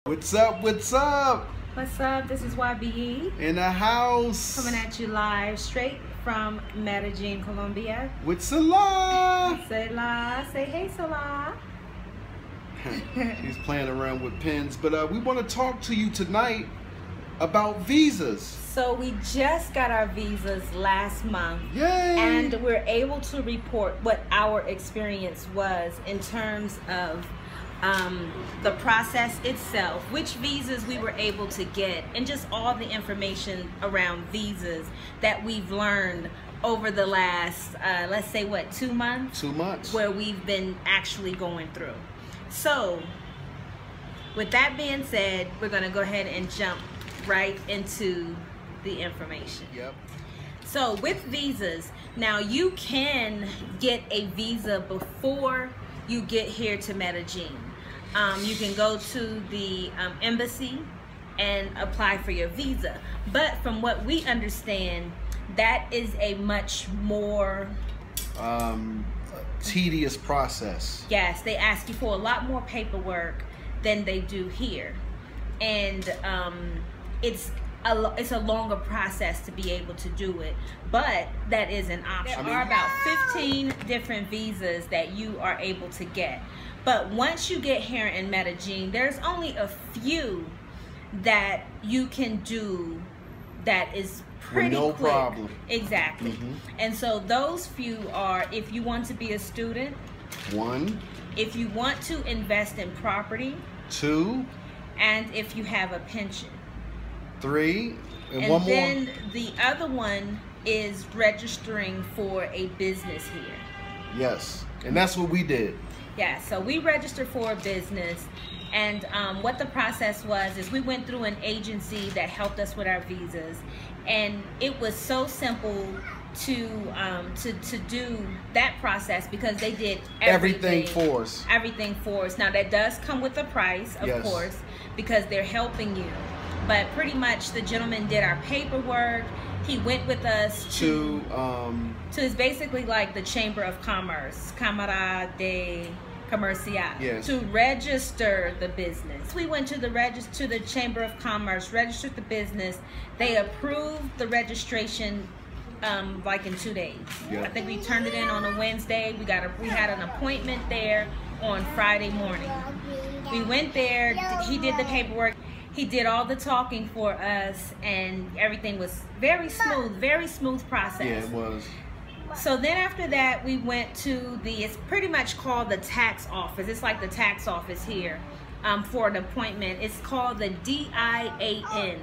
What's up? What's up? What's up? This is YBE. In the house. Coming at you live straight from Medellin, Colombia. With Salah. Say la. Say hey, Salah. He's playing around with pens. But we want to talk to you tonight about visas. So we just got our visas last month. Yay! And we're able to report what our experience was in terms of the process itself, which visas we were able to get, and just all the information around visas that we've learned over the last, let's say, what, 2 months? 2 months. Where we've been actually going through. So, with that being said, we're going to go ahead and jump right into the information. Yep. So, with visas, now you can get a visa before you get here to Medellin. You can go to the embassy and apply for your visa. But from what we understand, that is a much more tedious process. Yes, they ask you for a lot more paperwork than they do here. And it's a longer process to be able to do it, but that is an option. There are about 15 different visas that you are able to get. But once you get here in Medellin, there's only a few that you can do that is pretty no quick. problem. Exactly. And so those few are if you want to be a student. 1. If you want to invest in property. 2. And if you have a pension. 3. And then one more. The other one is registering for a business here. Yes, and that's what we did. Yeah, so we registered for a business, and what the process was is we went through an agency that helped us with our visas, and it was so simple to do that process because they did everything for us. Everything for us. Now that does come with a price, of course, because they're helping you. But pretty much the gentleman did our paperwork. He went with us to it's basically like the Chamber of Commerce, Cámara de Comercial, to register the business. We went to the Chamber of Commerce, registered the business. They approved the registration like in 2 days. I think we turned it in on a Wednesday. We had an appointment there on Friday morning. We went there. He did the paperwork. He did all the talking for us, and everything was very smooth process. Yeah, it was. So then after that, we went to it's pretty much called the tax office. It's like the tax office here for an appointment. It's called the DIAN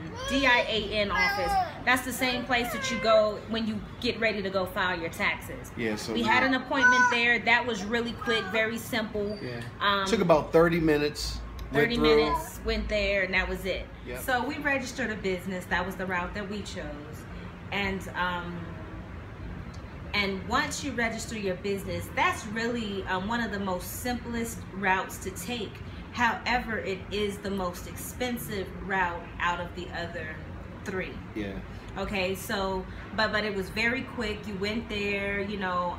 office. That's the same place that you go when you get ready to go file your taxes. Yeah, so we had an appointment there. That was really quick, very simple. Yeah. Took about 30 minutes. 30 minutes, went there, and that was it. Yep. So we registered a business. That was the route that we chose. And once you register your business, that's really one of the most simplest routes to take. However, it is the most expensive route out of the other 3. Yeah. Okay, so, but it was very quick. You went there, you know,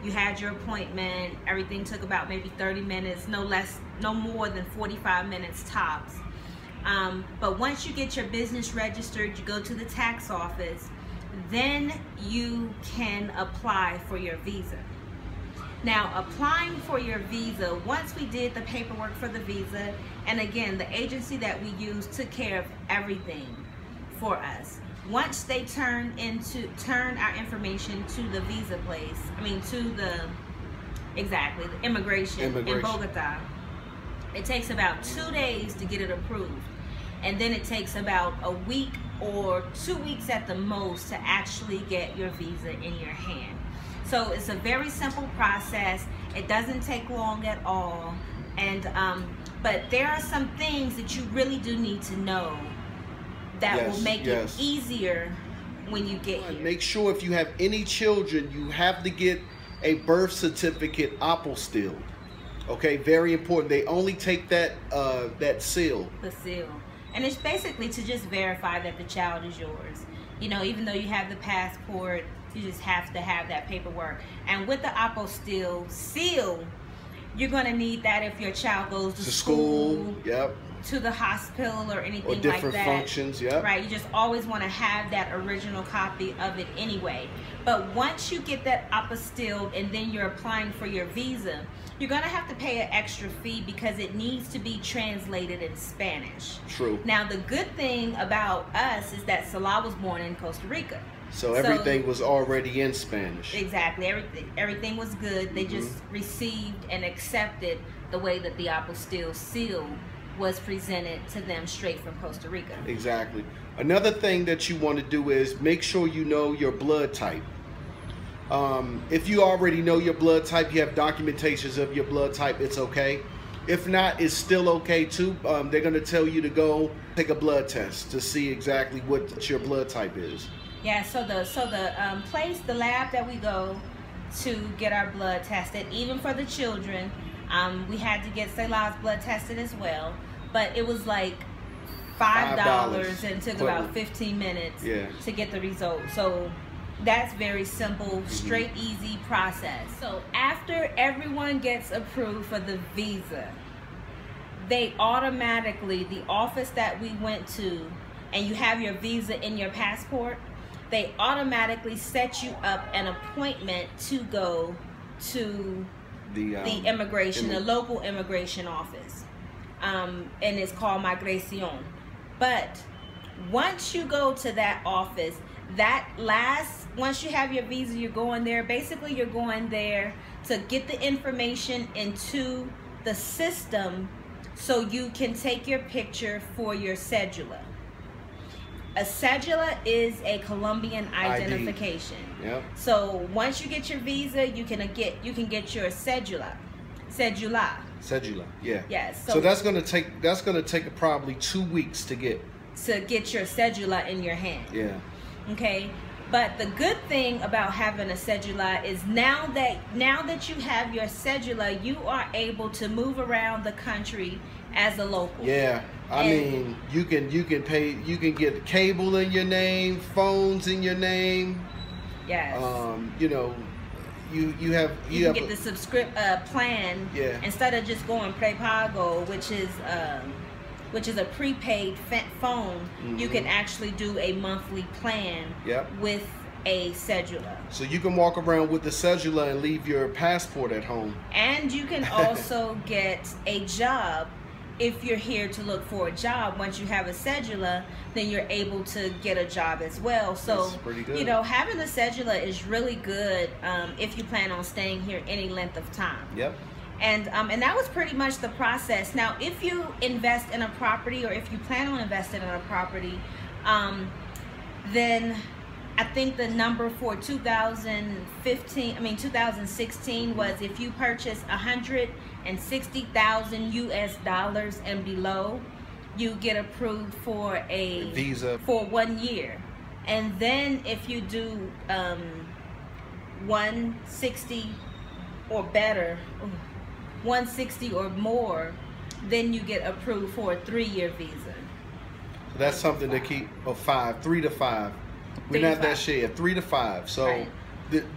you had your appointment. Everything took about maybe 30 minutes, no more than 45 minutes tops. But once you get your business registered, you go to the tax office, then you can apply for your visa. Now, applying for your visa, once we did the paperwork for the visa, and again, the agency that we used took care of everything for us. Once they turn our information to the visa place, to the immigration in Bogota, it takes about 2 days to get it approved. And then it takes about a week or 2 weeks at the most to actually get your visa in your hand. So it's a very simple process. It doesn't take long at all. And but there are some things that you really do need to know that will make it easier when you get here. Make sure if you have any children, you have to get a birth certificate apostille. Okay, very important. They only take that that seal. The seal. And it's basically to just verify that the child is yours. You know, even though you have the passport, you just have to have that paperwork. And with the apostille seal, you're going to need that if your child goes to school. Yep. to the hospital or anything or different like that. Functions, yeah. Right, you just always want to have that original copy of it anyway. But once you get that apostilled and then you're applying for your visa, you're going to have to pay an extra fee because it needs to be translated in Spanish. True. Now, the good thing about us is that Salah was born in Costa Rica. So everything was already in Spanish. Exactly. Everything was good. They just received and accepted the way that the apostille seal was presented to them straight from Costa Rica. Exactly. Another thing that you want to do is make sure you know your blood type. If you already know your blood type, you have documentations of your blood type, it's okay. If not, it's still okay too. They're going to tell you to go take a blood test to see exactly what your blood type is. Yeah, so the lab that we go to get our blood tested, even for the children, we had to get Selah's blood tested as well, but it was like $5 and took about 15 minutes to get the result. So that's very simple, straight, easy process. So after everyone gets approved for the visa, they automatically, the office that we went to, and you have your visa in your passport, they automatically set you up an appointment to go to the immigration, the local immigration office. And it's called Migración. But once you go to that office, once you have your visa, you're going there. Basically, you're going there to get the information into the system so you can take your picture for your cédula. A cédula is a Colombian identification. Yep. So once you get your visa, you can get your cédula. Cédula, yeah. Yes. So that's gonna take probably 2 weeks to get your cédula in your hand. Yeah. Okay. But the good thing about having a cédula is now that you have your cédula, you are able to move around the country as a local. Yeah. I mean, you can get cable in your name, phones in your name. Yes. You know, you can get the plan. Yeah. Instead of just going prepago, which is a prepaid phone, you can actually do a monthly plan with a cédula. So you can walk around with the cédula and leave your passport at home. And you can also get a job. If you're here to look for a job, once you have a cédula, then you're able to get a job as well. So, that's pretty good. You know, having a cédula is really good if you plan on staying here any length of time. Yep. And that was pretty much the process. Now, if you invest in a property, or if you plan on investing in a property, then I think the number for 2016 was if you purchase $160,000 US and below, you get approved for a visa for 1 year. And then if you do 160 or better, 160 or more, then you get approved for a 3-year visa. So that's something to keep. 3 to 5. We're not that sure. 3 to 5. So right.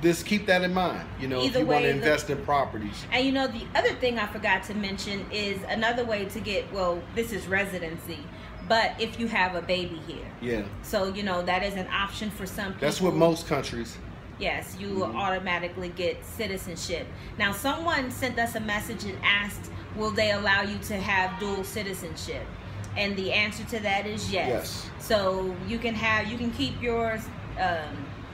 Just keep that in mind. You know, if you want to invest in properties. And you know, the other thing I forgot to mention is another way to get. Well, this is residency, but if you have a baby here. Yeah. So you know that is an option for some people. That's with most countries. Yes, you will automatically get citizenship. Now, someone sent us a message and asked, will they allow you to have dual citizenship? And the answer to that is yes. Yes. So you can keep your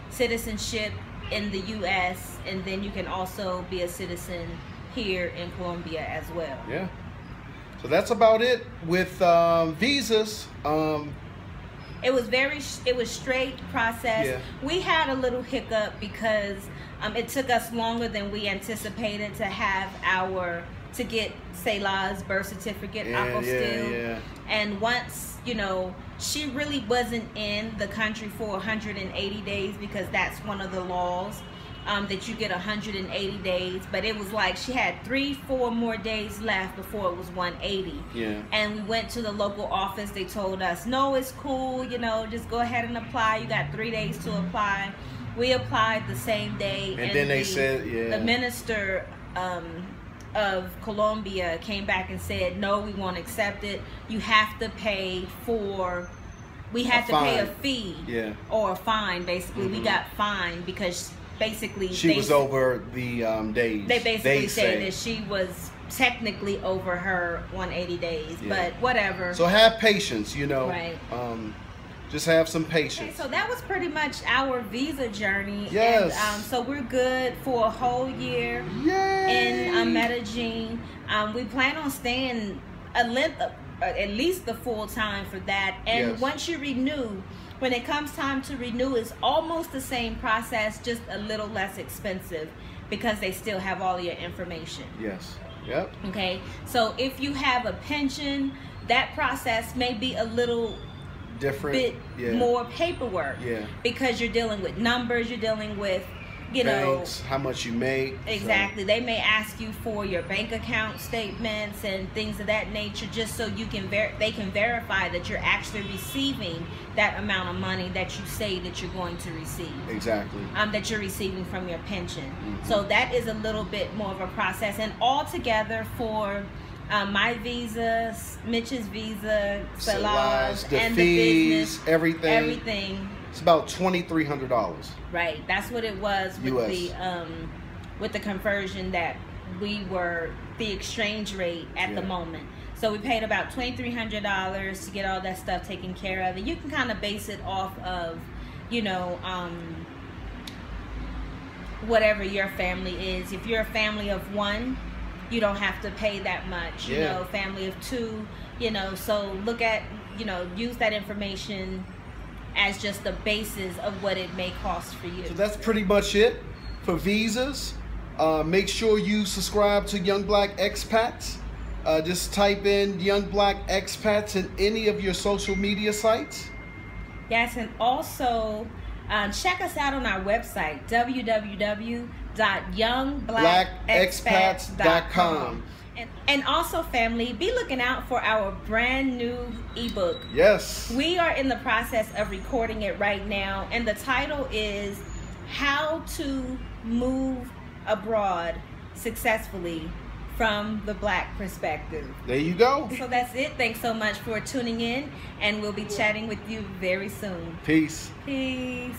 citizenship in the U.S. and then you can also be a citizen here in Colombia as well. Yeah. So that's about it with visas. It was straight process. Yeah. We had a little hiccup because it took us longer than we anticipated to get Selah's birth certificate apostille. Yeah. And once, you know, she really wasn't in the country for 180 days because that's one of the laws. That you get 180 days, but it was like she had 3-4 more days left before it was 180. Yeah. And we went to the local office. They told us, no, it's cool, you know, just go ahead and apply. You got 3 days to apply. We applied the same day. And then they said, the minister of Colombia came back and said, no, we won't accept it. You have to pay we had to pay a fee or a fine, basically. We got fined because basically she was over the days. They basically said that she was technically over her 180 days, but whatever. So have patience, you know. Right. Just have some patience. Okay, so that was pretty much our visa journty. Yes. And, so we're good for a whole year in Medellin. We plan on staying at least the full time for that. And once you renew, when it comes time to renew, it's almost the same process, just a little less expensive because they still have all your information. Yes. Yep. Okay. So if you have a pension, that process may be a little different, more paperwork, because you're dealing with numbers, you're dealing with, you banks, know, how much you make. Exactly. So they may ask you for your bank account statements and things of that nature, just so you can they can verify that you're actually receiving that amount of money that you say that you're going to receive. Exactly. That you're receiving from your pension. So that is a little bit more of a process, and altogether for my visa, Mitch's visa, Salah's, and the business, everything. It's about $2,300. Right, that's what it was with the conversion that the exchange rate at the moment. So we paid about $2,300 to get all that stuff taken care of, and you can kind of base it off of, you know, whatever your family is. If you're a family of one, you don't have to pay that much. You know, family of two, you know, so look at, you know, use that information as just the basis of what it may cost for you. So that's pretty much it for visas. Make sure you subscribe to Young Black Expats. Just type in Young Black Expats in any of your social media sites. Yes, and also check us out on our website, www.youngblackexpats.com. And also, family, be looking out for our brand new ebook. Yes. We are in the process of recording it right now, and the title is How to Move Abroad Successfully from the Black Perspective. There you go. So that's it. Thanks so much for tuning in, and we'll be chatting with you very soon. Peace. Peace.